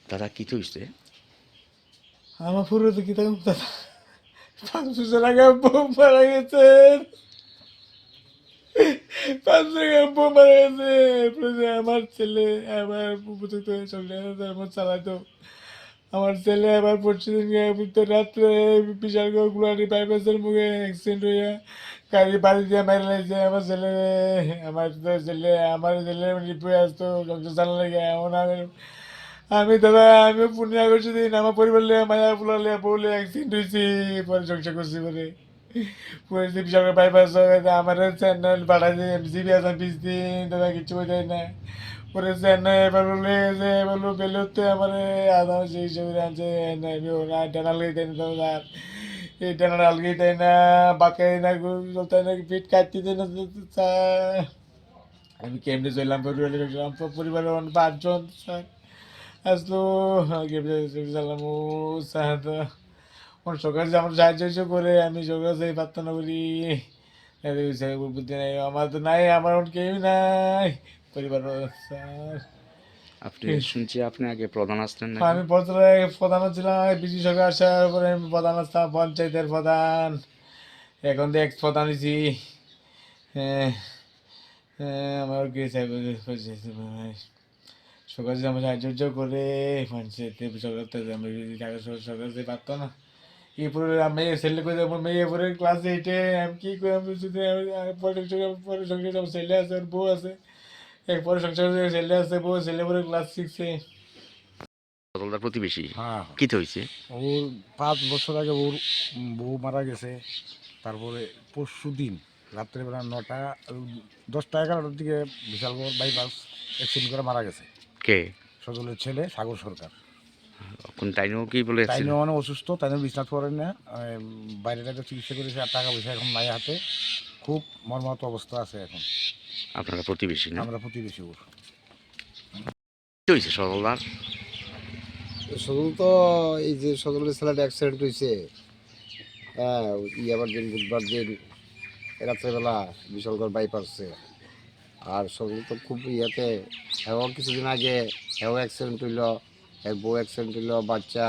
দাদা কি হইছে? আমার পুরো তো কি থাকুন দাদা, 5 বছর আগে বউ মারা গেছেন। 5 বছর আগে বউ মারা গেছে। আমার ছেলে আমার উপযুক্ত সংসার চালাতো। আমার ছেলে আবার পরশুদিন রাত্রে বিশাল গুলাটি বাইপাসের মুখে অ্যাক্সিডেন্ট হইয়া গাড়ি বাড়ি দিয়ে মেরে লাগছে আমার ছেলে। আমার ছেলে রিপুয়ে আসতো সংসার চালা লেগে। এমন আমি দাদা আমি পুণ্য করছি দিন আমার পরিবার লিয়ে মায়া ফুলা লিয়ে বউ লিয়ে অ্যাক্সিডেন্ট হয়েছি। পরে সংসার করছি পরে পরে বিশাল বাইপাস আমার চেন্নাই পাঠাই দিয়ে এমসিবি আছে 20 দিন দাদা কিছু বোঝাই না। পরে চেন্নাই এবার বলে যে বললো বেলুতে আমার আধা সেই হিসেবে আনছে ডানাল গেই দেয় না দাদা। এই ডানাল আলগেই দেয় না, বাঁকাই না, চলতে না, পিঠ কাটতে দেয় না। আমি কেমনি চললাম পরিবারের 5 জন স্যার আসলো। চালাম সরকার যে আমার সাহায্য করে আমি সরকার সেই প্রার্থনা করি। বুদ্ধি নাই আমার তো নাই, আমার কেউ নাই পরিবার স্যার। আপনি শুনছি আপনি আগে প্রধান আসতেন আমি নাকি? প্রধান ছিলাম, ব্রিটিশ সরকার আসার পরে আমি প্রধান আসতাম, পঞ্চায়েতের প্রধান। এখন তো এক্স প্রধান হয়েছি। হ্যাঁ, হ্যাঁ, আমার কি সরকার যে আমার সাহায্য করে পঞ্চায়েতে সরকার থেকে আমি টাকা সরকার যে পারতো না। এরপরে মেয়ে ছেলে করে আমার মেয়ে পরে ক্লাস 8-এ। আমি কি করে আমি যদি পরে সংসার আমার ছেলে আছে আর বউ আছে। এরপরে সংসার ছেলে আছে বউ, ছেলে পরে ক্লাস 6-এ। সজলদার প্রতিবেশী হ্যাঁ, কি হয়েছে? ওর 5 বছর আগে ওর বউ মারা গেছে। তারপরে পরশু দিন রাত্রেবেলা 10টা 11টার দিকে বিশালগড় বাইপাস অ্যাক্সিডেন্ট করে মারা গেছে। কে? সজলের ছেলে সাগর সরকার। কোন টাইনও কি বলে তাইনও মানে অসুস্থ, তাইনও বিছনাথ করেন না, বাইরে টাইরে চিকিৎসা করেছে, আর টাকা পয়সা এখন নাই হাতে। খুব মর্মাহত অবস্থা আছে এখন। আপনারা প্রতিবেশী না? আমরা প্রতিবেশী ওর। কি হয়েছে সজলদার? সজল তো এই যে সজলের ছেলেটা অ্যাক্সিডেন্ট হয়েছে, হ্যাঁ, আবার দিন বুধবার দিন রাত্রেবেলা বিশালগড় বাইপাসে। আর সজল তো খুব হেও কিছুদিন আগে হেও অ্যাক্সিডেন্ট হইল, এক বউ অ্যাক্সিডেন্ট হইল, বাচ্চা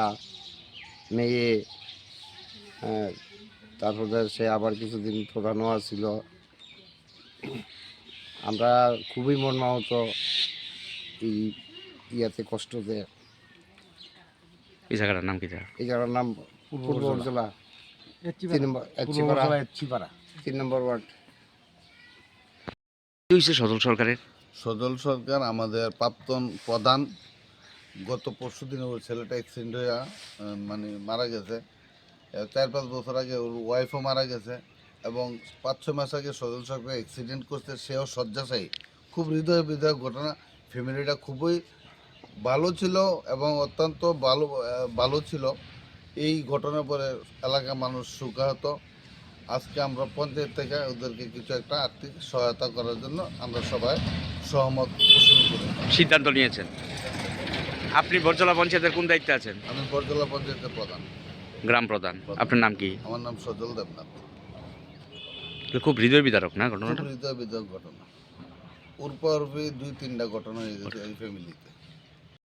মেয়ে। হ্যাঁ, তারপরে সে আবার কিছুদিন প্রধানও ছিল। আমরা খুবই মর্মাহত এই কষ্টতে। এই জায়গাটার নাম কি? এই জায়গার নাম পূর্ব জেলা 3 নম্বর ওয়ার্ড। কি হয়েছে সজল সরকারের? সজল সরকার আমাদের প্রাক্তন প্রধান। গত পরশু দিনে ওর ছেলেটা অ্যাক্সিডেন্ট হয়ে মানে মারা গেছে। 4-5 বছর আগে ওর ওয়াইফও মারা গেছে, এবং 5-6 মাস আগে সজল সরকার অ্যাক্সিডেন্ট করছে, সেও শয্যাশায়ী। খুব হৃদয় বিদায়ক ঘটনা। ফ্যামিলিটা খুবই ভালো ছিল এবং অত্যন্ত ভালো ছিল। এই ঘটনার পরে এলাকার মানুষ শোকাহত। আজকে আমরা পঞ্চায়েত থেকে ওদেরকে কিছু একটা আর্থিক সহায়তা করার জন্য আমরা সবাই সহমত পোষণ করি। সিদ্ধান্ত নিয়েছেন? আপনি বরজলা পঞ্চায়েতের কোন দায়িত্বে আছেন? আমি বরজলা পঞ্চায়েতের প্রধান, গ্রাম প্রধান। আপনার নাম কি? আমার নাম সজল দেবনাথ। খুব হৃদয় বিদারক না খুব ঘটনাটা? হৃদয় বিদারক ঘটনা। উর্পি 2-3টা ঘটনা হয়ে গেছে এই ফ্যামিলিতে।